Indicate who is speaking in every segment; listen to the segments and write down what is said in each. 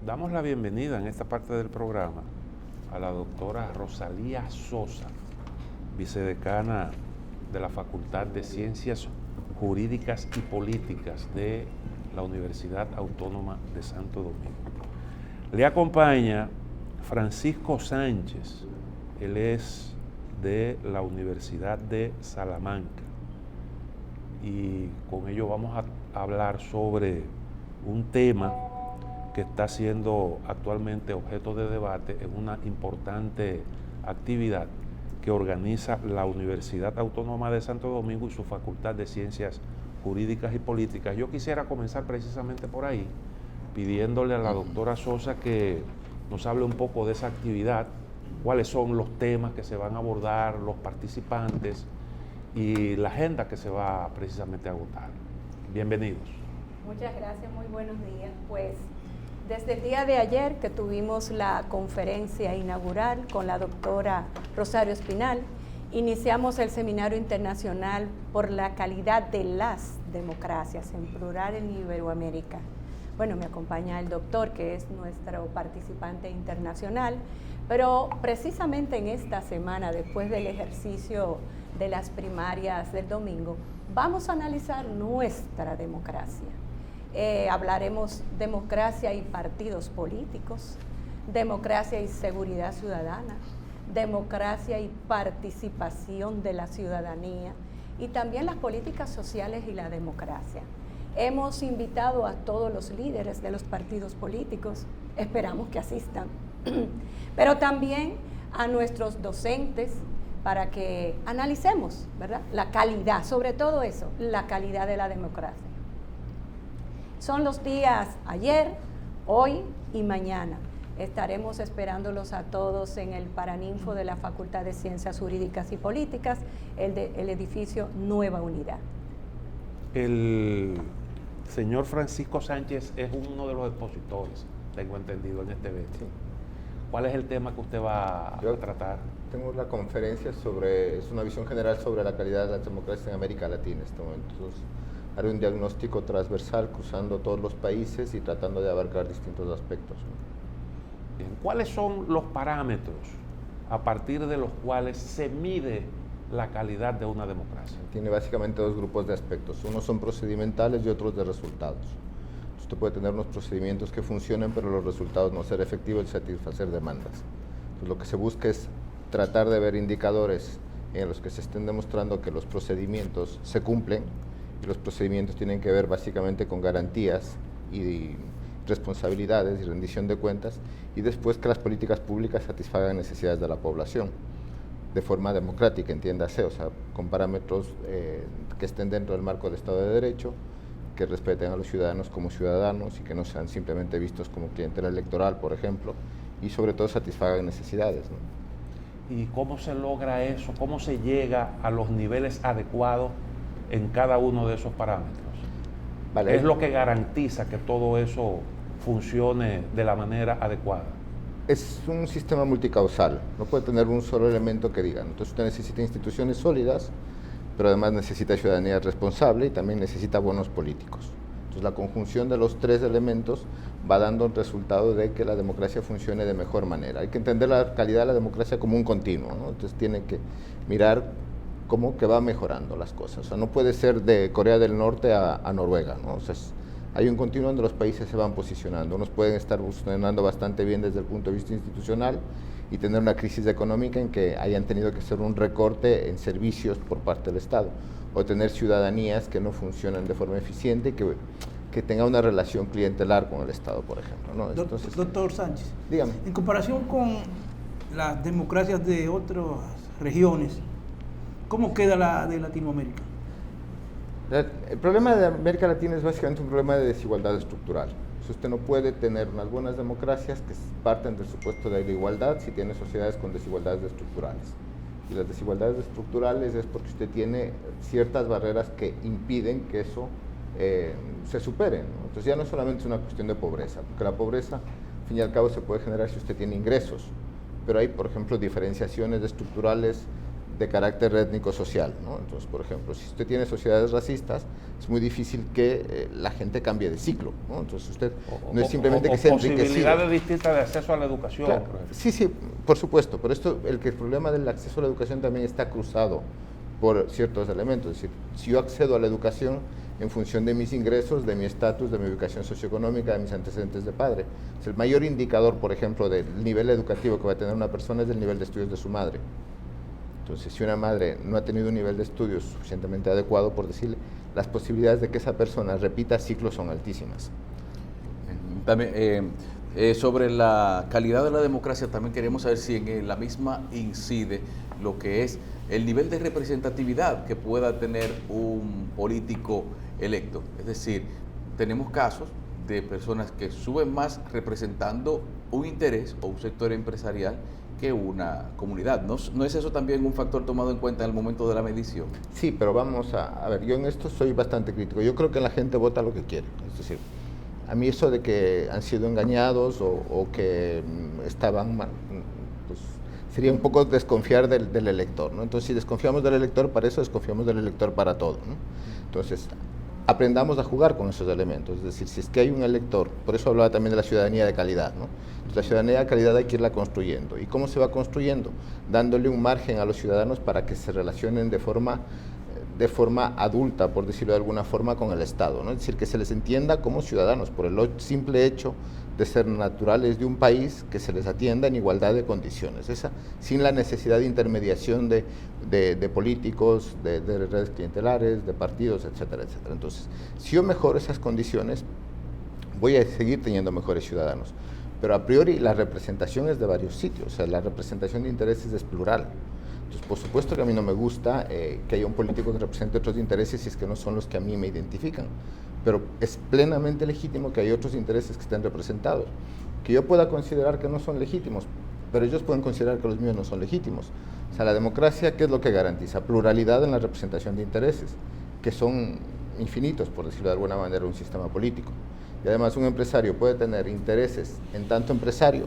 Speaker 1: Damos la bienvenida en esta parte del programa a la doctora Rosalía Sosa, vicedecana de la Facultad de Ciencias Jurídicas y Políticas de la Universidad Autónoma de Santo Domingo. Le acompaña Francisco Sánchez, él es de la Universidad de Salamanca, y con ello vamos a hablar sobre un tema que está siendo actualmente objeto de debate en una importante actividad que organiza la Universidad Autónoma de Santo Domingo y su Facultad de Ciencias Jurídicas y Políticas. Yo quisiera comenzar precisamente por ahí, pidiéndole a la doctora Sosa que nos hable un poco de esa actividad, cuáles son los temas que se van a abordar, los participantes y la agenda que se va precisamente a agotar. Bienvenidos.
Speaker 2: Muchas gracias, muy buenos días. Pues desde el día de ayer que tuvimos la conferencia inaugural con la doctora Rosario Espinal, iniciamos el Seminario Internacional por la Calidad de las Democracias, en plural en Iberoamérica. Bueno, me acompaña el doctor, que es nuestro participante internacional, pero precisamente en esta semana, después del ejercicio de las primarias del domingo, vamos a analizar nuestra democracia. Hablaremos democracia y partidos políticos, democracia y seguridad ciudadana, democracia y participación de la ciudadanía y también las políticas sociales y la democracia. Hemos invitado a todos los líderes de los partidos políticos, esperamos que asistan, pero también a nuestros docentes para que analicemos, ¿verdad?, la calidad, sobre todo eso, la calidad de la democracia. Son los días ayer, hoy y mañana. Estaremos esperándolos a todos en el Paraninfo de la Facultad de Ciencias Jurídicas y Políticas, el edificio Nueva Unidad.
Speaker 1: El señor Francisco Sánchez es uno de los expositores, tengo entendido, en este evento.
Speaker 3: Sí.
Speaker 1: ¿Cuál es el tema que usted va a tratar?
Speaker 3: Tengo la conferencia es una visión general sobre la calidad de las democracias en América Latina en este momento. Entonces, haré un diagnóstico transversal cruzando todos los países y tratando de abarcar distintos aspectos, ¿no?
Speaker 1: Bien. ¿Cuáles son los parámetros a partir de los cuales se mide la calidad de una democracia?
Speaker 3: Tiene básicamente dos grupos de aspectos. Unos son procedimentales y otros de resultados. Usted puede tener unos procedimientos que funcionen, pero los resultados no ser efectivos y satisfacer demandas. Entonces, lo que se busca es tratar de ver indicadores en los que se estén demostrando que los procedimientos se cumplen, y los procedimientos tienen que ver básicamente con garantías y responsabilidades y rendición de cuentas, y después que las políticas públicas satisfagan necesidades de la población de forma democrática, entiéndase, o sea, con parámetros que estén dentro del marco del Estado de Derecho, que respeten a los ciudadanos como ciudadanos y que no sean simplemente vistos como clientela electoral, por ejemplo, y sobre todo satisfagan necesidades, ¿no?
Speaker 1: ¿Y cómo se logra eso? ¿Cómo se llega a los niveles adecuados en cada uno de esos parámetros?
Speaker 3: Vale.
Speaker 1: ¿Qué es lo que garantiza que todo eso funcione de la manera adecuada?
Speaker 3: Es un sistema multicausal, no puede tener un solo elemento que diga. Entonces usted necesita instituciones sólidas, pero además necesita ciudadanía responsable y también necesita buenos políticos. Entonces la conjunción de los tres elementos va dando el resultado de que la democracia funcione de mejor manera. Hay que entender la calidad de la democracia como un continuo, ¿no? Entonces tiene que mirar cómo que va mejorando las cosas. O sea, no puede ser de Corea del Norte a Noruega, ¿no? O sea, hay un continuo donde los países se van posicionando. Unos pueden estar funcionando bastante bien desde el punto de vista institucional y tener una crisis económica en que hayan tenido que hacer un recorte en servicios por parte del Estado, o tener ciudadanías que no funcionan de forma eficiente y que tenga una relación clientelar con el Estado, por ejemplo, ¿no? Entonces,
Speaker 4: Doctor Sánchez,
Speaker 3: dígame.
Speaker 4: en comparación con las democracias de otras regiones, ¿cómo queda la de Latinoamérica?
Speaker 3: El problema de América Latina es básicamente un problema de desigualdad estructural. Usted no puede tener unas buenas democracias que parten del supuesto de la igualdad si tiene sociedades con desigualdades estructurales. Y las desigualdades estructurales es porque usted tiene ciertas barreras que impiden que eso se supere, ¿no? Entonces ya no solamente es una cuestión de pobreza, porque la pobreza, al fin y al cabo, se puede generar si usted tiene ingresos, pero hay, por ejemplo, diferenciaciones estructurales de carácter étnico-social, ¿no? Entonces, por ejemplo, si usted tiene sociedades racistas, es muy difícil que la gente cambie de ciclo, ¿no? Entonces usted no es simplemente que sea enriquecido.
Speaker 1: Posibilidades distintas de acceso a la educación,
Speaker 3: Claro,
Speaker 1: por ejemplo.
Speaker 3: sí, por supuesto, pero el problema del acceso a la educación también está cruzado por ciertos elementos. Es decir, si yo accedo a la educación en función de mis ingresos, de mi estatus, de mi ubicación socioeconómica, de mis antecedentes de padre. Es el mayor indicador, por ejemplo, del nivel educativo que va a tener una persona es el nivel de estudios de su madre. Entonces, si una madre no ha tenido un nivel de estudios suficientemente adecuado, por decirle, las posibilidades de que esa persona repita ciclos son altísimas.
Speaker 5: También, sobre la calidad de la democracia, también queremos saber si en la misma incide lo que es el nivel de representatividad que pueda tener un político electo. Es decir, tenemos casos de personas que suben más representando un interés o un sector empresarial que una comunidad. ¿No es eso también un factor tomado en cuenta en el momento de la medición?
Speaker 3: Sí, pero vamos a ver, yo en esto soy bastante crítico. Yo creo que la gente vota lo que quiere. Es decir, a mí eso de que han sido engañados o que estaban mal, pues sería un poco desconfiar del elector, ¿no? Entonces, si desconfiamos del elector para eso, desconfiamos del elector para todo, ¿no? Entonces, aprendamos a jugar con esos elementos. Es decir, si es que hay un elector, por eso hablaba también de la ciudadanía de calidad, ¿no? Entonces, la ciudadanía de calidad hay que irla construyendo. ¿Y cómo se va construyendo? Dándole un margen a los ciudadanos para que se relacionen de forma adulta, por decirlo de alguna forma, con el Estado, ¿no? Es decir, que se les entienda como ciudadanos por el simple hecho de ser naturales de un país, que se les atienda en igualdad de condiciones, sin la necesidad de intermediación de políticos, de redes clientelares, de partidos, etcétera, etcétera. Entonces, si yo mejoro esas condiciones, voy a seguir teniendo mejores ciudadanos. Pero a priori la representación es de varios sitios, o sea, la representación de intereses es plural. Entonces, por supuesto que a mí no me gusta que haya un político que represente otros intereses si es que no son los que a mí me identifican. Pero es plenamente legítimo que hay otros intereses que estén representados, que yo pueda considerar que no son legítimos, pero ellos pueden considerar que los míos no son legítimos. O sea, la democracia, ¿qué es lo que garantiza? Pluralidad en la representación de intereses, que son infinitos, por decirlo de alguna manera, un sistema político. Y además un empresario puede tener intereses en tanto empresario,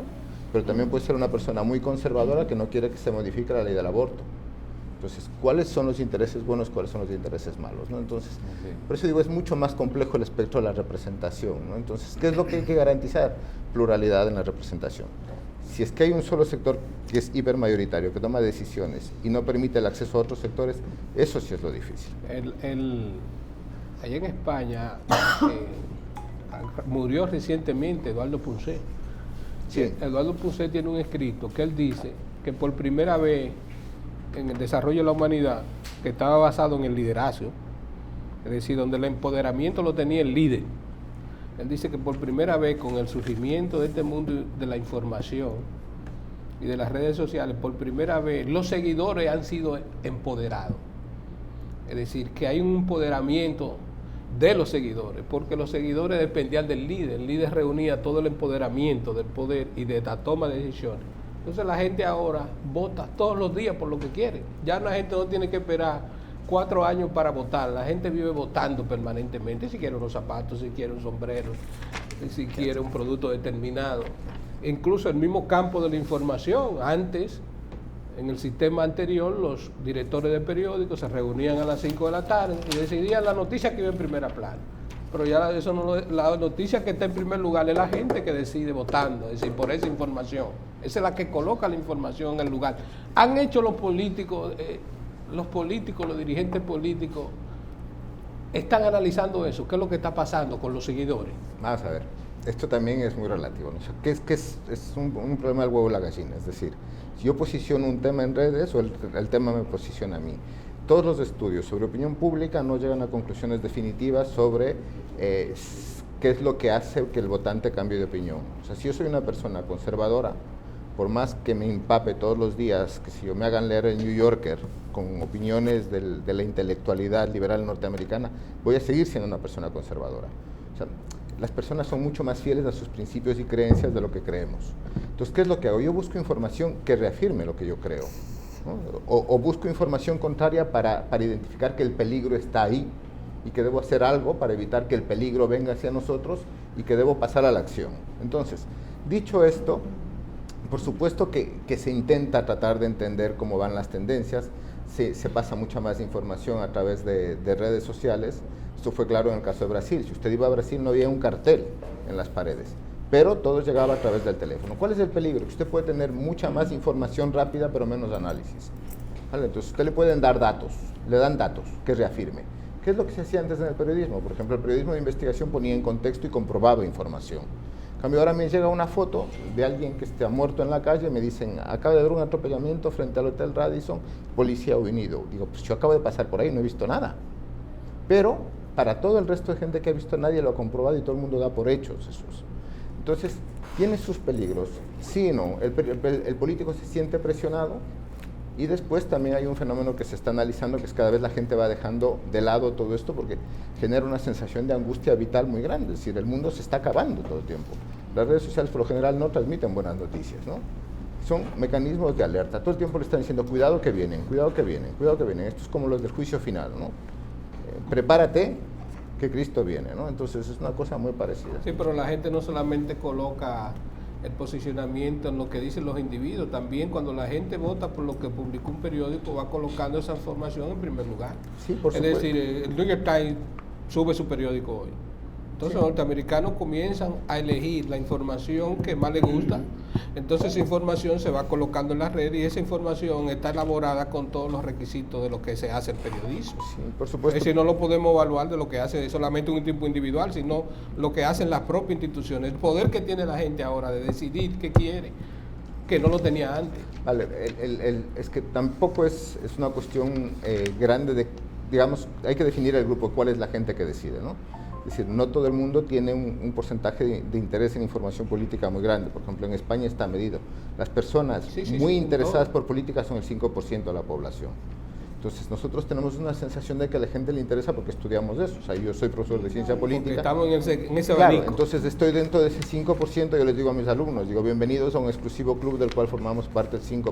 Speaker 3: pero también puede ser una persona muy conservadora que no quiere que se modifique la ley del aborto. Entonces, ¿cuáles son los intereses buenos, cuáles son los intereses malos, ¿no? Entonces, por eso digo, es mucho más complejo el espectro de la representación, ¿no? Entonces, ¿qué es lo que hay que garantizar? Pluralidad en la representación. Si es que hay un solo sector que es hipermayoritario, que toma decisiones y no permite el acceso a otros sectores, eso sí es lo difícil.
Speaker 6: Allá en España murió recientemente Eduardo Punset.
Speaker 3: Sí.
Speaker 6: Eduardo Punset tiene un escrito que él dice que por primera vez en el desarrollo de la humanidad, que estaba basado en el liderazgo, es decir, donde el empoderamiento lo tenía el líder. Él dice que por primera vez con el surgimiento de este mundo de la información y de las redes sociales, por primera vez los seguidores han sido empoderados. Es decir, que hay un empoderamiento de los seguidores, porque los seguidores dependían del líder. El líder reunía todo el empoderamiento del poder y de la toma de decisiones. Entonces la gente ahora vota todos los días por lo que quiere. Ya la gente no tiene que esperar 4 años para votar. La gente vive votando permanentemente, si quiere unos zapatos, si quiere un sombrero, si quiere un producto determinado. Incluso el mismo campo de la información. Antes, en el sistema anterior, los directores de periódicos se reunían a las 5 de la tarde y decidían la noticia que iba en primera plana. Pero ya eso no, la noticia que está en primer lugar es la gente que decide votando, es decir, por esa información. Esa es la que coloca la información en el lugar. Han hecho los políticos, los dirigentes políticos, están analizando eso. ¿Qué es lo que está pasando con los seguidores?
Speaker 3: Vamos a ver, esto también es muy relativo, ¿no? O sea, es un problema del huevo y la gallina. Es decir, si yo posiciono un tema en redes o el tema me posiciona a mí. Todos los estudios sobre opinión pública no llegan a conclusiones definitivas sobre qué es lo que hace que el votante cambie de opinión. O sea, si yo soy una persona conservadora, por más que me empape todos los días, que si yo me hagan leer el New Yorker con opiniones de la intelectualidad liberal norteamericana, voy a seguir siendo una persona conservadora. O sea, las personas son mucho más fieles a sus principios y creencias de lo que creemos. Entonces, ¿qué es lo que hago? Yo busco información que reafirme lo que yo creo, ¿no? O busco información contraria para identificar que el peligro está ahí y que debo hacer algo para evitar que el peligro venga hacia nosotros y que debo pasar a la acción. Entonces, dicho esto, por supuesto que se intenta tratar de entender cómo van las tendencias. se pasa mucha más información a través de redes sociales. Esto fue claro en el caso de Brasil. Si usted iba a Brasil no había un cartel en las paredes, pero todo llegaba a través del teléfono. ¿Cuál es el peligro? Que usted puede tener mucha más información rápida, pero menos análisis. ¿Vale? Entonces, usted le pueden dar datos, le dan datos que reafirme. ¿Qué es lo que se hacía antes en el periodismo? Por ejemplo, el periodismo de investigación ponía en contexto y comprobaba información. En cambio, ahora me llega una foto de alguien que está muerto en la calle y me dicen, acaba de haber un atropellamiento frente al Hotel Radisson, policía ha venido. Digo, pues yo acabo de pasar por ahí, no he visto nada. Pero para todo el resto de gente que ha visto, nadie lo ha comprobado y todo el mundo da por hechos esos. Entonces, tiene sus peligros. Sí y no, el político se siente presionado. Y después también hay un fenómeno que se está analizando, que es cada vez la gente va dejando de lado todo esto porque genera una sensación de angustia vital muy grande. Es decir, el mundo se está acabando todo el tiempo. Las redes sociales por lo general no transmiten buenas noticias, ¿no? Son mecanismos de alerta. Todo el tiempo le están diciendo, cuidado que vienen, cuidado que vienen, cuidado que vienen. Esto es como los del juicio final, ¿no? Prepárate que Cristo viene, ¿no? Entonces es una cosa muy parecida.
Speaker 6: Sí, pero la gente no solamente coloca el posicionamiento en lo que dicen los individuos, también cuando la gente vota por lo que publicó un periódico va colocando esa información en primer lugar.
Speaker 3: Sí, por supuesto.
Speaker 6: Es decir, el New York Times sube su periódico hoy. Entonces los norteamericanos comienzan a elegir la información que más les gusta, entonces esa información se va colocando en la red y esa información está elaborada con todos los requisitos de lo que se hace el periodismo.
Speaker 3: Sí, por supuesto.
Speaker 6: Es decir, no lo podemos evaluar de lo que hace solamente un tipo individual, sino lo que hacen las propias instituciones, el poder que tiene la gente ahora de decidir qué quiere, que no lo tenía antes.
Speaker 3: Vale, es que tampoco es una cuestión grande de, digamos, hay que definir el grupo, cuál es la gente que decide, ¿no? Es decir, no todo el mundo tiene un porcentaje de interés en información política muy grande. Por ejemplo, en España está medido. Las personas muy interesadas por política son el 5% de la población. Entonces, nosotros tenemos una sensación de que a la gente le interesa porque estudiamos eso. O sea, yo soy profesor de ciencia política.
Speaker 6: Estamos en ese
Speaker 3: claro,
Speaker 6: abanico.
Speaker 3: entonces estoy dentro de ese 5%, yo les digo a mis alumnos, digo, bienvenidos a un exclusivo club del cual formamos parte del 5%,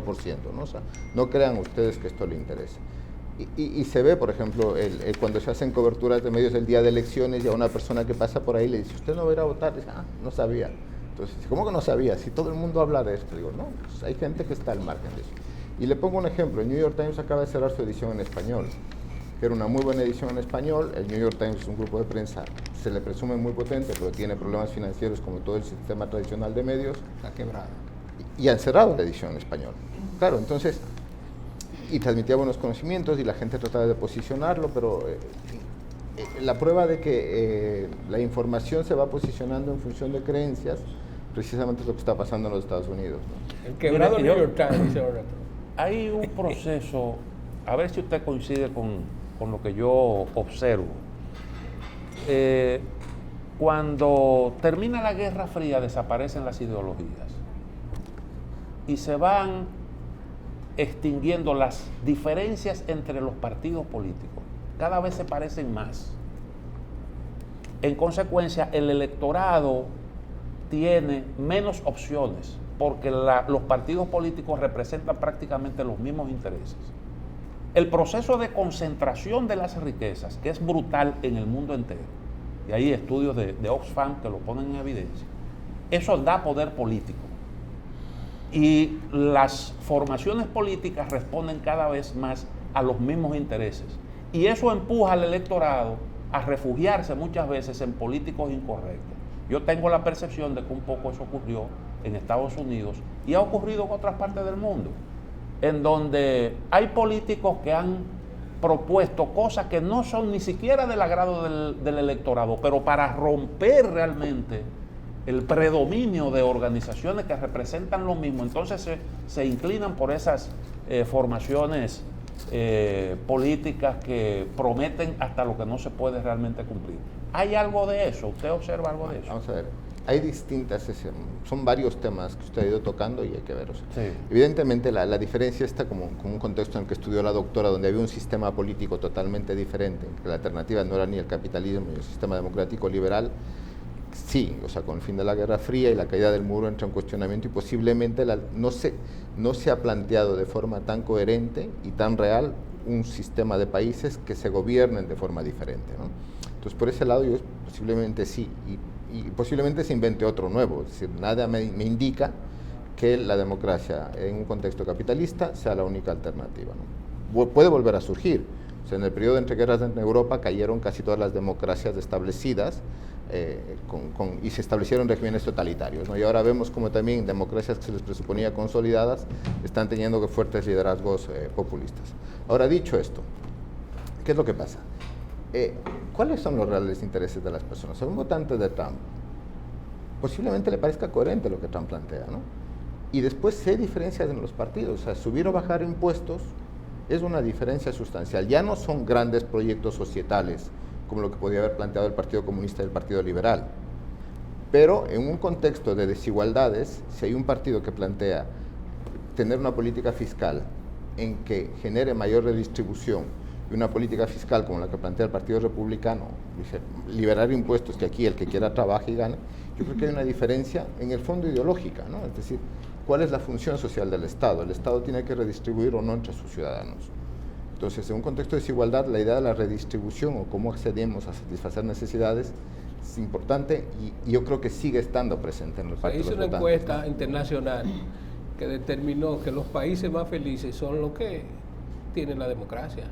Speaker 3: ¿no? O sea, no crean ustedes que esto le interesa. Y se ve, por ejemplo, cuando se hacen coberturas de medios el día de elecciones y a una persona que pasa por ahí le dice, ¿usted no va a ir a votar? Dice, no sabía. Entonces, ¿cómo que no sabía? Si todo el mundo habla de esto. Digo, no, pues hay gente que está al margen de eso. Y le pongo un ejemplo, el New York Times acaba de cerrar su edición en español, que era una muy buena edición en español. El New York Times es un grupo de prensa, se le presume muy potente, pero tiene problemas financieros como todo el sistema tradicional de medios.
Speaker 6: Está quebrado.
Speaker 3: Y han cerrado la edición en español. Claro, entonces... y transmitía buenos conocimientos y la gente trataba de posicionarlo, pero la prueba de que la información se va posicionando en función de creencias, precisamente es lo que está pasando en los Estados Unidos, ¿no?
Speaker 6: El quebrado New York Times, dice ahora.
Speaker 1: Hay un proceso, a ver si usted coincide con lo que yo observo. Cuando termina la Guerra Fría desaparecen las ideologías y se van extinguiendo las diferencias entre los partidos políticos. Cada vez se parecen más. En consecuencia, el electorado tiene menos opciones porque los partidos políticos representan prácticamente los mismos intereses. El proceso de concentración de las riquezas, que es brutal en el mundo entero, y hay estudios de Oxfam que lo ponen en evidencia, eso da poder político. Y las formaciones políticas responden cada vez más a los mismos intereses. Y eso empuja al electorado a refugiarse muchas veces en políticos incorrectos. Yo tengo la percepción de que un poco eso ocurrió en Estados Unidos y ha ocurrido en otras partes del mundo, en donde hay políticos que han propuesto cosas que no son ni siquiera del agrado del electorado, pero para romper realmente el predominio de organizaciones que representan lo mismo, entonces se inclinan por esas formaciones políticas que prometen hasta lo que no se puede realmente cumplir. ¿Hay algo de eso? ¿Usted observa algo de eso?
Speaker 3: Vamos a ver, hay distintas, son varios temas que usted ha ido tocando y hay que verlos.
Speaker 1: Sí.
Speaker 3: Evidentemente la diferencia está como un contexto en el que estudió la doctora, donde había un sistema político totalmente diferente, que la alternativa no era ni el capitalismo ni el sistema democrático liberal. Sí, o sea, con el fin de la Guerra Fría y la caída del muro entra en cuestionamiento y posiblemente no se ha planteado de forma tan coherente y tan real un sistema de países que se gobiernen de forma diferente, ¿no? Entonces, por ese lado, yo posiblemente sí, y posiblemente se invente otro nuevo, es decir, nada me indica que la democracia en un contexto capitalista sea la única alternativa, ¿no? puede volver a surgir. O sea, en el periodo entre guerras en Europa cayeron casi todas las democracias establecidas y se establecieron regímenes totalitarios, ¿no? Y ahora vemos como también democracias que se les presuponía consolidadas están teniendo fuertes liderazgos populistas. Ahora, dicho esto, ¿qué es lo que pasa? ¿Cuáles son los reales intereses de las personas? A un votante de Trump posiblemente le parezca coherente lo que Trump plantea, ¿no? Y después se diferencias en los partidos. O sea, subir o bajar impuestos es una diferencia sustancial. Ya no son grandes proyectos societales como lo que podía haber planteado el Partido Comunista y el Partido Liberal. Pero en un contexto de desigualdades, si hay un partido que plantea tener una política fiscal en que genere mayor redistribución y una política fiscal como la que plantea el Partido Republicano, dice, liberar impuestos, que aquí el que quiera trabaje y gane, yo creo que hay una diferencia en el fondo ideológica, ¿no? Es decir, ¿cuál es la función social del Estado? El Estado tiene que redistribuir o no entre sus ciudadanos. Entonces, en un contexto de desigualdad, la idea de la redistribución o cómo accedemos a satisfacer necesidades es importante y yo creo que sigue estando presente en los partidos.
Speaker 6: Se hizo una encuesta internacional que determinó que los países más felices son los que tienen la democracia,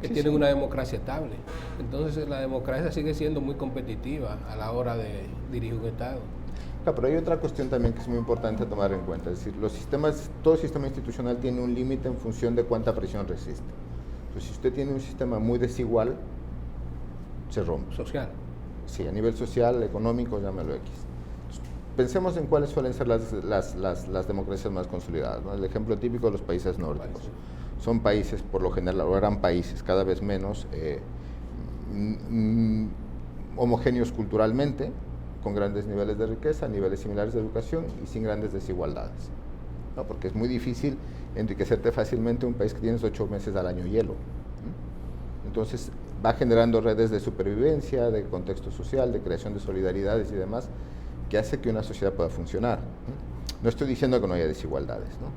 Speaker 6: que tienen una democracia estable. Entonces, la democracia sigue siendo muy competitiva a la hora de dirigir un Estado.
Speaker 3: Claro, pero hay otra cuestión también que es muy importante tomar en cuenta, es decir, todo sistema institucional tiene un límite en función de cuánta presión resiste. Entonces, si usted tiene un sistema muy desigual, se rompe.
Speaker 6: Social.
Speaker 3: Sí, a nivel social, económico, llámelo X. Pensemos en cuáles suelen ser las democracias más consolidadas, ¿no? El ejemplo típico de los países nórdicos. Son países, por lo general, o eran países cada vez menos homogéneos culturalmente, con grandes niveles de riqueza, niveles similares de educación y sin grandes desigualdades, ¿no? Porque es muy difícil enriquecerte fácilmente en un país que tienes 8 meses al año hielo. Entonces va generando redes de supervivencia, de contexto social, de creación de solidaridades y demás, que hace que una sociedad pueda funcionar. No estoy diciendo que no haya desigualdades, ¿no?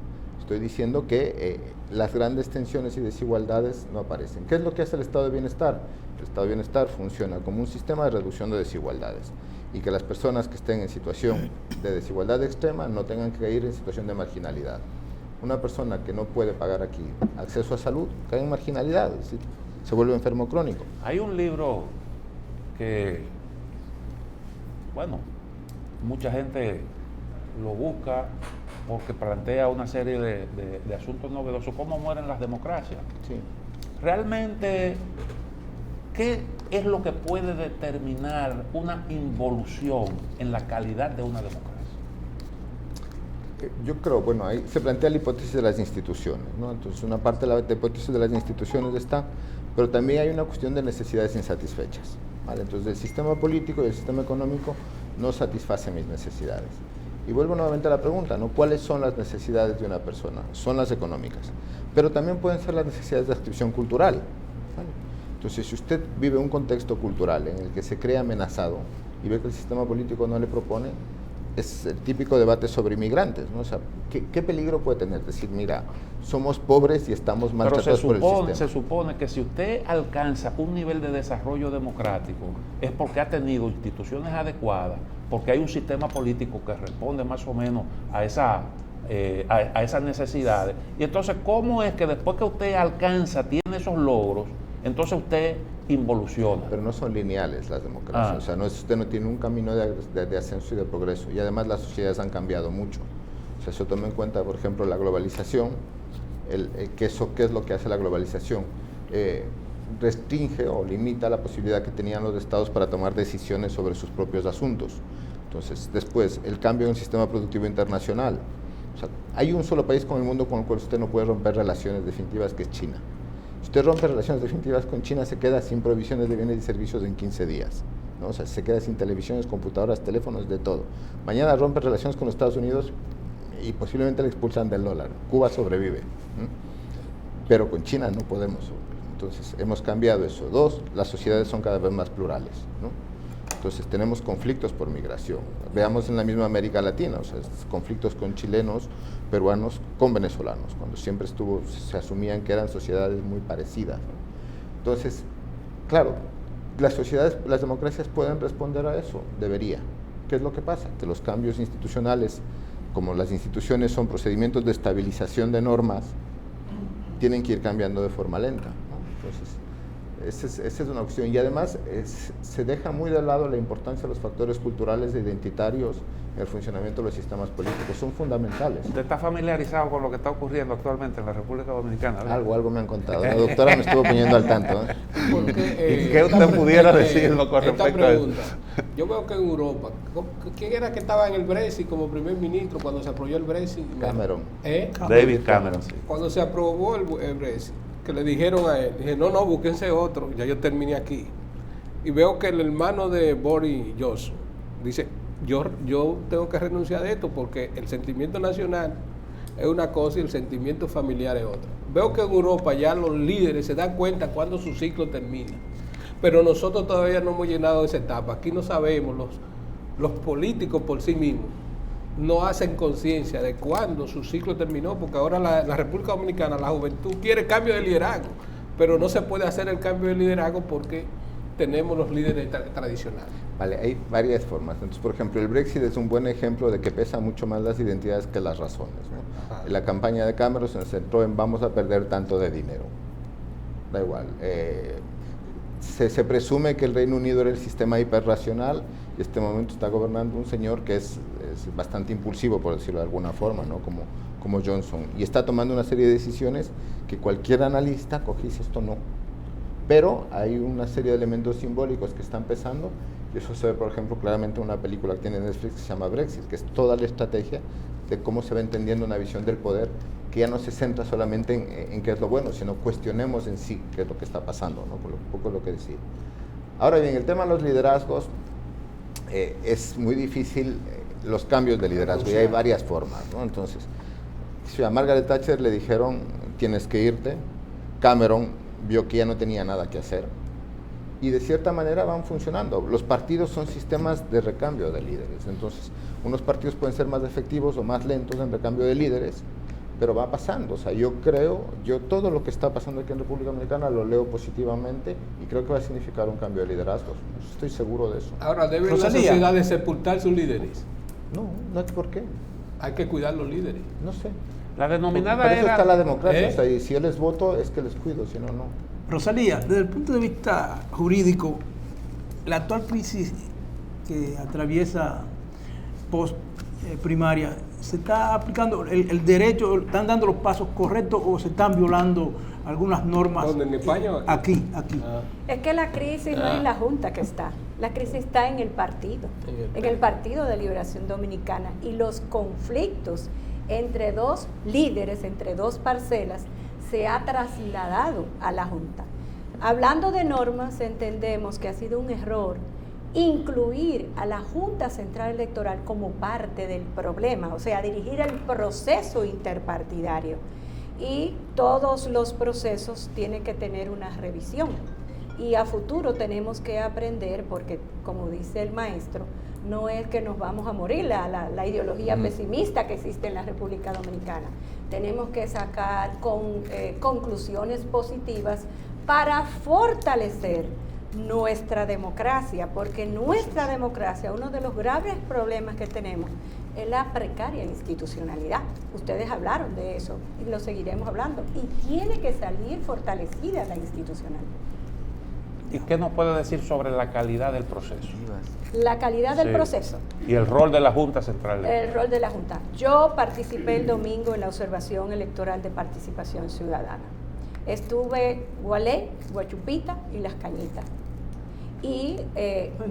Speaker 3: Estoy diciendo que las grandes tensiones y desigualdades no aparecen. ¿Qué es lo que hace el estado de bienestar? El estado de bienestar funciona como un sistema de reducción de desigualdades y que las personas que estén en situación de desigualdad extrema no tengan que ir en situación de marginalidad. Una persona que no puede pagar aquí acceso a salud cae en marginalidad, es decir, se vuelve enfermo crónico.
Speaker 1: Hay un libro que, bueno, mucha gente lo busca porque plantea una serie de asuntos novedosos, cómo mueren las democracias.
Speaker 3: Sí.
Speaker 1: Realmente, ¿qué es lo que puede determinar una involución en la calidad de una democracia?
Speaker 3: Yo creo, bueno, ahí se plantea la hipótesis de las instituciones, ¿no? Entonces, una parte de la hipótesis de las instituciones está, pero también hay una cuestión de necesidades insatisfechas, ¿vale? Entonces, el sistema político y el sistema económico no satisfacen mis necesidades. Y vuelvo nuevamente a la pregunta, ¿no? ¿Cuáles son las necesidades de una persona? Son las económicas, pero también pueden ser las necesidades de adscripción cultural, ¿vale? Entonces, si usted vive un contexto cultural en el que se cree amenazado y ve que el sistema político no le propone, es el típico debate sobre inmigrantes, ¿no? O sea, ¿qué peligro puede tener? Decir, mira, somos pobres y estamos maltratados por el sistema.
Speaker 1: Se supone que si usted alcanza un nivel de desarrollo democrático es porque ha tenido instituciones adecuadas, porque hay un sistema político que responde más o menos a esas necesidades. Y entonces, ¿cómo es que después que usted alcanza, tiene esos logros, entonces usted involuciona?
Speaker 3: Pero no son lineales las democracias, o sea, usted no tiene un camino de ascenso y de progreso, y además las sociedades han cambiado mucho. O sea, se toma en cuenta, por ejemplo, la globalización, ¿qué es lo que hace la globalización? Restringe o limita la posibilidad que tenían los estados para tomar decisiones sobre sus propios asuntos. Entonces, después, el cambio en el sistema productivo internacional. O sea, hay un solo país con el mundo con el cual usted no puede romper relaciones definitivas, que es China. Si usted rompe relaciones definitivas con China, se queda sin provisiones de bienes y servicios en 15 días, ¿no? O sea, se queda sin televisiones, computadoras, teléfonos, de todo. Mañana rompe relaciones con los Estados Unidos y posiblemente le expulsan del dólar. Cuba sobrevive, ¿no? Pero con China no podemos. Entonces, hemos cambiado eso. 2, las sociedades son cada vez más plurales, ¿no? Entonces, tenemos conflictos por migración. Veamos en la misma América Latina, o sea, conflictos con chilenos, peruanos, con venezolanos, cuando siempre se asumían que eran sociedades muy parecidas, ¿no? Entonces, claro, las democracias pueden responder a eso, debería. ¿Qué es lo que pasa? Que los cambios institucionales, como las instituciones son procedimientos de estabilización de normas, tienen que ir cambiando de forma lenta, ¿no? Entonces, esa es una opción. Y además se deja muy de lado la importancia de los factores culturales e identitarios en el funcionamiento de los sistemas políticos. Son fundamentales.
Speaker 1: ¿Usted está familiarizado con lo que está ocurriendo actualmente en la República Dominicana? ¿Verdad?
Speaker 3: Algo me han contado. La doctora me estuvo poniendo al tanto, ¿eh?
Speaker 1: ¿Y qué usted pudiera decirlo con
Speaker 6: esta
Speaker 1: respecto a eso?
Speaker 6: pregunta, yo veo que en Europa, ¿quién era que estaba en el Brexit como primer ministro cuando se aprobó el Brexit?
Speaker 3: Cameron.
Speaker 1: David Cameron, sí.
Speaker 6: Cuando se aprobó el Brexit, que le dijeron a él, dije, no, búsquense otro, ya yo terminé aquí. Y veo que el hermano de Boris Johnson dice, yo tengo que renunciar de esto porque el sentimiento nacional es una cosa y el sentimiento familiar es otra. Veo que en Europa ya los líderes se dan cuenta cuando su ciclo termina, pero nosotros todavía no hemos llenado esa etapa. Aquí no sabemos, los políticos por sí mismos no hacen conciencia de cuándo su ciclo terminó, porque ahora la República Dominicana, la juventud quiere cambio de liderazgo, pero no se puede hacer el cambio de liderazgo porque tenemos los líderes tradicionales.
Speaker 3: Vale, hay varias formas. Entonces, por ejemplo, el Brexit es un buen ejemplo de que pesan mucho más las identidades que las razones, ¿no? La campaña de Cameron se centró en vamos a perder tanto de dinero. Da igual. Se presume que el Reino Unido era el sistema hiperracional y en este momento está gobernando un señor que es bastante impulsivo, por decirlo de alguna forma, ¿no? Como Johnson. Y está tomando una serie de decisiones que cualquier analista coge y dice esto no. Pero hay una serie de elementos simbólicos que están pesando, y eso se ve, por ejemplo, claramente en una película que tiene Netflix que se llama Brexit, que es toda la estrategia de cómo se va entendiendo una visión del poder que ya no se centra solamente en qué es lo bueno, sino cuestionemos en sí qué es lo que está pasando, ¿no? Por un poco lo que decía. Ahora bien, el tema de los liderazgos, es muy difícil los cambios de liderazgo, y hay varias formas, ¿no? Entonces, si a Margaret Thatcher le dijeron, tienes que irte, Cameron vio que ya no tenía nada que hacer, y de cierta manera van funcionando. Los partidos son sistemas de recambio de líderes, entonces unos partidos pueden ser más efectivos o más lentos en recambio de líderes, pero va pasando. O sea, yo todo lo que está pasando aquí en República Dominicana lo leo positivamente y creo que va a significar un cambio de liderazgos. Estoy seguro de eso.
Speaker 6: Ahora, ¿debe la sociedad de sepultar sus líderes?
Speaker 3: No hay por qué.
Speaker 6: Hay que cuidar los líderes.
Speaker 3: No sé.
Speaker 1: La denominada
Speaker 3: Para eso
Speaker 1: era...
Speaker 3: está la democracia, o sea, y si yo les voto es que les cuido, si no, no.
Speaker 4: Rosalía, desde el punto de vista jurídico, la actual crisis que atraviesa post primaria, ¿se está aplicando el derecho, están dando los pasos correctos o se están violando algunas normas?
Speaker 6: ¿Dónde, en España o aquí?
Speaker 4: Aquí.
Speaker 2: Es que la crisis no es en la Junta que está, la crisis está en el partido, en el Partido de Liberación Dominicana, y los conflictos entre dos líderes, entre dos parcelas, se ha trasladado a la Junta. Hablando de normas, entendemos que ha sido un error incluir a la Junta Central Electoral como parte del problema, o sea, dirigir el proceso interpartidario. Y todos los procesos tienen que tener una revisión. Y a futuro tenemos que aprender, porque como dice el maestro, no es que nos vamos a morir, la ideología pesimista que existe en la República Dominicana. Tenemos que sacar conclusiones positivas para fortalecer nuestra democracia, porque nuestra democracia, uno de los graves problemas que tenemos es la precaria institucionalidad. Ustedes hablaron de eso y lo seguiremos hablando. Y tiene que salir fortalecida la institucionalidad.
Speaker 1: ¿Y qué nos puede decir sobre la calidad del proceso?
Speaker 2: La calidad del proceso.
Speaker 1: Y el rol de la Junta Central.
Speaker 2: El rol de la Junta. Yo participé el domingo en la observación electoral de participación ciudadana. Estuve Gualey, Guachupita y Las Cañitas. Y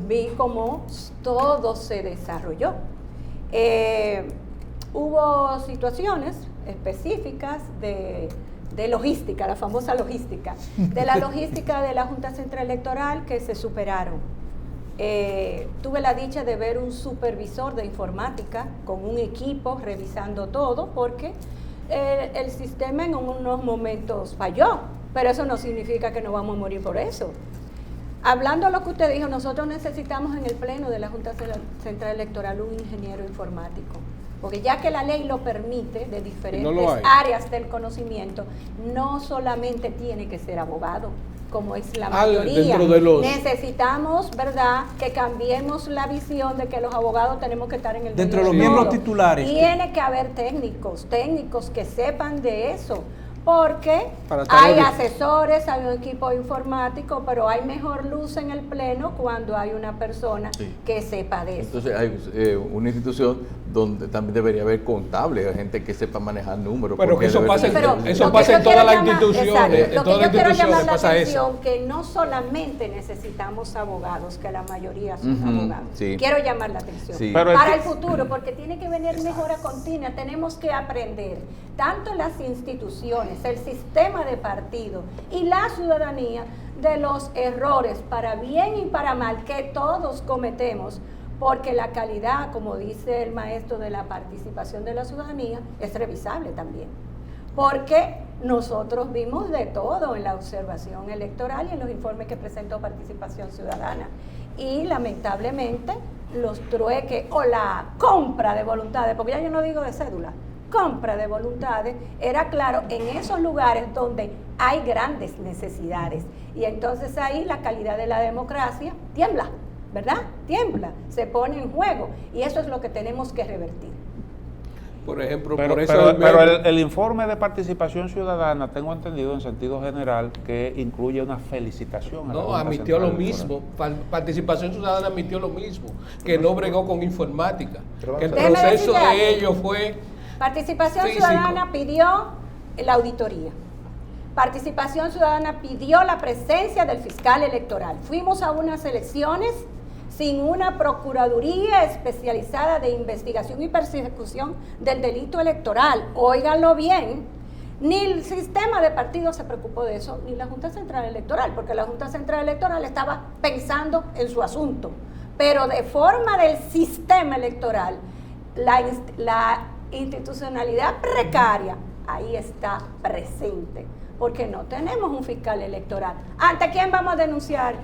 Speaker 2: vi cómo todo se desarrolló. Hubo situaciones específicas de logística, la famosa logística, de la logística de la Junta Central Electoral que se superaron. Tuve la dicha de ver un supervisor de informática con un equipo revisando todo, porque el sistema en unos momentos falló, pero eso no significa que no vamos a morir por eso. Hablando de lo que usted dijo, nosotros necesitamos en el pleno de la Junta Central Electoral un ingeniero informático, porque ya que la ley lo permite, de diferentes áreas del conocimiento, no solamente tiene que ser abogado, como es la mayoría. Necesitamos, ¿verdad?, que cambiemos la visión de que los abogados tenemos que estar en el
Speaker 4: dentro de los miembros titulares.
Speaker 2: Tiene que haber técnicos que sepan de eso, porque
Speaker 6: Para estar
Speaker 2: hay
Speaker 6: bien.
Speaker 2: asesores, hay un equipo informático, pero hay mejor luz en el pleno cuando hay una persona
Speaker 5: Sí.
Speaker 2: que sepa de eso.
Speaker 5: Entonces hay una institución donde también debería haber contables, gente que sepa manejar números.
Speaker 6: Pero
Speaker 5: porque
Speaker 6: que eso
Speaker 5: debería-
Speaker 6: pase,
Speaker 2: Pero
Speaker 6: eso
Speaker 2: lo que
Speaker 6: pasa
Speaker 2: yo
Speaker 6: en todas
Speaker 2: quiero
Speaker 6: las
Speaker 2: llamar-
Speaker 6: instituciones.
Speaker 2: exacto,
Speaker 6: En
Speaker 2: lo
Speaker 6: todas
Speaker 2: que
Speaker 6: las
Speaker 2: yo quiero llamar
Speaker 6: instituciones
Speaker 2: la
Speaker 6: pasa eso.
Speaker 2: atención, que no solamente necesitamos abogados, que la mayoría son
Speaker 5: Ujú,
Speaker 2: abogados.
Speaker 5: sí.
Speaker 2: Quiero llamar la atención.
Speaker 5: Sí.
Speaker 1: Pero es
Speaker 2: Para
Speaker 1: que-
Speaker 2: el futuro, porque tiene que venir mejora continua, tenemos que aprender, tanto las instituciones, el sistema de partido y la ciudadanía, de los errores, para bien y para mal, que todos cometemos, porque la calidad, como dice el maestro, de la participación de la ciudadanía es revisable también. Porque nosotros vimos de todo en la observación electoral y en los informes que presentó Participación Ciudadana. Y lamentablemente los trueques o la compra de voluntades, porque ya yo no digo de cédula, compra de voluntades, era claro en esos lugares donde hay grandes necesidades. Y entonces ahí la calidad de la democracia tiembla, ¿verdad? Tiembla, se pone en juego. Y eso es lo que tenemos que revertir.
Speaker 6: Por ejemplo,
Speaker 1: Pero,
Speaker 6: por eso
Speaker 1: pero-
Speaker 6: el
Speaker 1: pero
Speaker 6: meme-
Speaker 1: el informe de participación ciudadana, tengo entendido en sentido general, que incluye una felicitación. a la
Speaker 6: No,
Speaker 1: Junta
Speaker 6: admitió
Speaker 1: Central
Speaker 6: lo
Speaker 1: Electoral.
Speaker 6: mismo. Participación Ciudadana admitió lo mismo, que no bregó con informática,
Speaker 3: Pero
Speaker 6: que el
Speaker 3: vamos a ver.
Speaker 6: proceso
Speaker 2: Déjeme
Speaker 6: de
Speaker 2: decirle
Speaker 6: ellos fue
Speaker 2: Participación
Speaker 6: físico.
Speaker 2: Ciudadana pidió la auditoría. Participación Ciudadana pidió la presencia del fiscal electoral. Fuimos a unas elecciones sin una Procuraduría especializada de investigación y persecución del delito electoral. Óiganlo bien. Ni el sistema de partidos se preocupó de eso, ni la Junta Central Electoral, porque la Junta Central Electoral estaba pensando en su asunto. Pero de forma del sistema electoral, la institucionalidad precaria ahí está presente, porque no tenemos un fiscal electoral. ¿Ante quién vamos a denunciar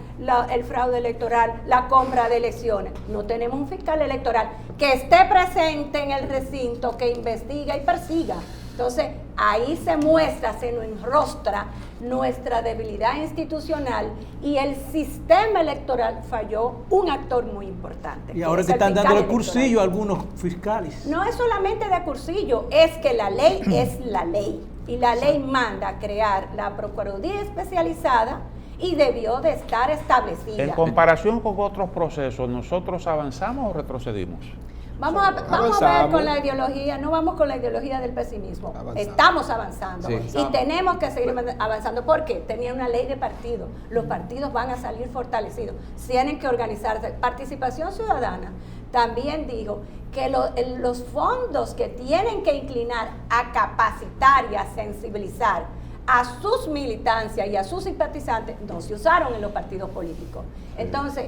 Speaker 2: el fraude electoral, la compra de elecciones? No tenemos un fiscal electoral que esté presente en el recinto, que investiga y persiga. Entonces, ahí se muestra, se nos enrostra nuestra debilidad institucional, y el sistema electoral falló un actor muy importante.
Speaker 4: Y ahora
Speaker 2: es
Speaker 4: que
Speaker 2: el
Speaker 4: están
Speaker 2: fiscal
Speaker 4: dándole
Speaker 2: electoral.
Speaker 4: cursillo a algunos fiscales.
Speaker 2: No es solamente de cursillo, es que la ley es la ley. Y la ley manda a crear la Procuraduría Especializada y debió de estar establecida.
Speaker 1: En comparación con otros procesos, ¿nosotros avanzamos o retrocedimos?
Speaker 2: Vamos a ver
Speaker 6: Avanzamos.
Speaker 2: con la ideología, no vamos con la ideología del pesimismo.
Speaker 6: Avanzamos.
Speaker 2: Estamos avanzando
Speaker 5: Sí.
Speaker 2: y tenemos que seguir avanzando. ¿Por qué? Tenía una ley de partido. Los partidos van a salir fortalecidos. Tienen que organizarse. Participación Ciudadana también dijo que los fondos que tienen que inclinar a capacitar y a sensibilizar a sus militancias y a sus simpatizantes no se usaron en los partidos políticos. Entonces,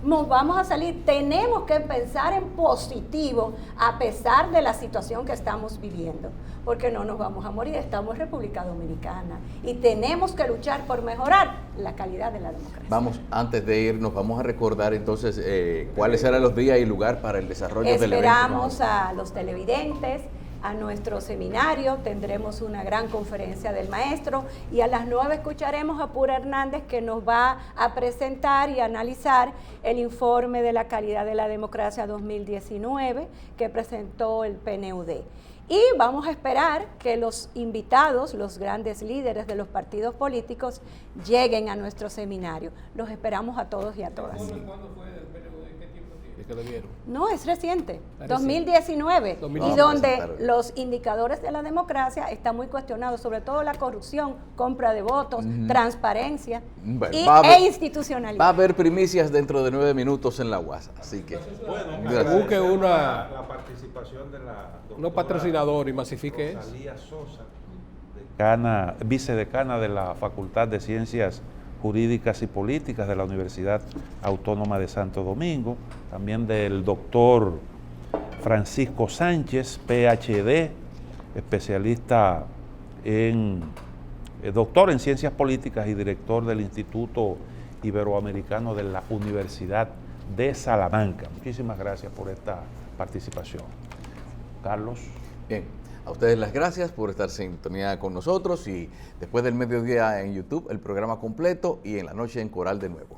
Speaker 2: nos vamos a salir, tenemos que pensar en positivo a pesar de la situación que estamos viviendo, porque no nos vamos a morir, estamos en República Dominicana y tenemos que luchar por mejorar la calidad de la democracia.
Speaker 5: Vamos, antes de irnos, vamos a recordar entonces cuáles serán los días y lugar para el desarrollo del evento.
Speaker 2: Esperamos a los televidentes a nuestro seminario, tendremos una gran conferencia del maestro y a las 9 escucharemos a Pura Hernández, que nos va a presentar y analizar el informe de la calidad de la democracia 2019 que presentó el PNUD. Y vamos a esperar que los invitados, los grandes líderes de los partidos políticos, lleguen a nuestro seminario. Los esperamos a todos y a todas.
Speaker 6: ¿Cuándo fue del PNUD? ¿Qué tiempo tiene? ¿Que lo dieron?
Speaker 2: No, es reciente,
Speaker 6: Parece.
Speaker 2: 2019,
Speaker 6: 2019.
Speaker 2: y donde
Speaker 5: presentaron.
Speaker 2: los indicadores de la democracia están muy cuestionados, sobre todo la corrupción, compra de votos, transparencia
Speaker 5: Bueno,
Speaker 2: y,
Speaker 5: va a haber-
Speaker 2: e institucionalidad.
Speaker 5: Va a haber primicias dentro de 9 minutos en la UAS, así que... Gracias.
Speaker 6: Busque una,
Speaker 1: La participación de la
Speaker 6: unos patrocinadores y masifique eso.
Speaker 1: Rosalía Sosa, vicedecana de la Facultad de Ciencias Jurídicas y Políticas de la Universidad Autónoma de Santo Domingo, también del doctor Francisco Sánchez, PhD, especialista doctor en Ciencias Políticas y director del Instituto Iberoamericano de la Universidad de Salamanca. Muchísimas gracias por esta participación. Carlos.
Speaker 5: Bien, a ustedes las gracias por estar en sintonía con nosotros y después del mediodía en YouTube el programa completo y en la noche en Coral de nuevo.